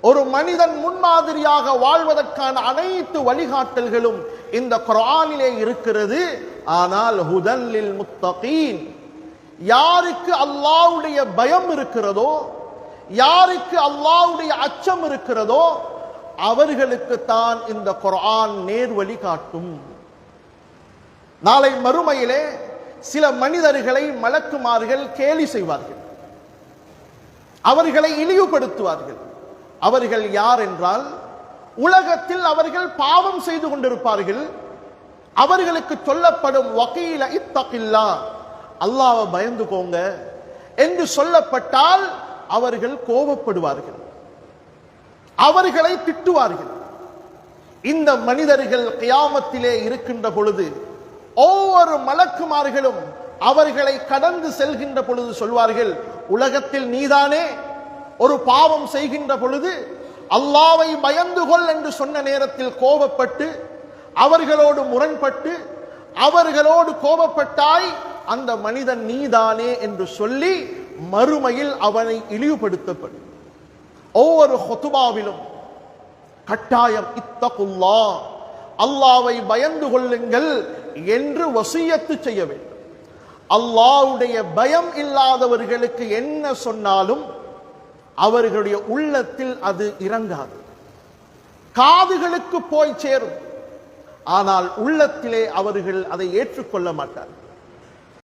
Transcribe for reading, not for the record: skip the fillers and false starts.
ஒரு மனிதன் முன்மாதிரியாக வாழ்வதற்கான அனைத்து வழிகாட்டல்களும் இந்த குர்ஆனிலே இருக்கிறது. ஆனால் ஹுதன் லில் முத்தகீன், யாருக்கு அல்லாஹ்வுடைய பயம் இருக்கிறதோ, யாருக்கு அல்லாஹ்வுடைய அச்சம் இருக்கிறதோ அவர்களுக்கு தான் இந்த குர்ஆன் நேர்வழி காட்டும். நாளை மறுமையிலே சில மனிதர்களை மலக்குமார்கள் கேலி செய்வார்கள், அவர்களை இழிவுபடுத்துவார்கள். அவர்கள் யார் என்றால், உலகத்தில் அவர்கள் பாவம் செய்து கொண்டிருப்பார்கள். அவர்களுக்கு சொல்லப்படும் வகீல இத்தகில்லா, அல்லாஹ்வை பயந்துக்கோங்க என்று சொல்லப்பட்டால் அவர்கள் கோபப்படுவார்கள், அவர்களை திட்டுவார்கள். இந்த மனிதர்கள் கியாமத்திலே இருக்கின்ற பொழுது ஒவ்வொரு மலக்குமார்களும் அவர்களை கடந்து செல்கின்ற பொழுது சொல்வார்கள், உலகத்தில் நீதானே ஒரு பாவம் செய்கின்ற பொழுது அல்லாஹ்வை பயந்து கொள் என்று சொன்ன நேரத்தில் கோபப்பட்டு அவர்களோடு முரண்பட்டு அவர்களோடு கோபப்பட்டாய், அந்த மனிதன் நீதானே என்று சொல்லி மறுமையில் அவனை இழிவுபடுத்தப்படும். ஒவ்வொரு ஹுதுபாவிலும் கட்டாயம் இத்தகுல்லாஹ், அல்லாஹ்வை பயந்து கொள்ளுங்கள் என்று வசியத்து செய்ய வேண்டும். அல்லாஹ்வுடைய பயம் இல்லாதவர்களுக்கு என்ன சொன்னாலும் அவர்களுடைய உள்ளத்தில் அது இறங்காது. காதுகளுக்கு போய் சேரும், ஆனால் உள்ளத்திலே அவர்கள் அதை ஏற்றுக்கொள்ள மாட்டார்கள்.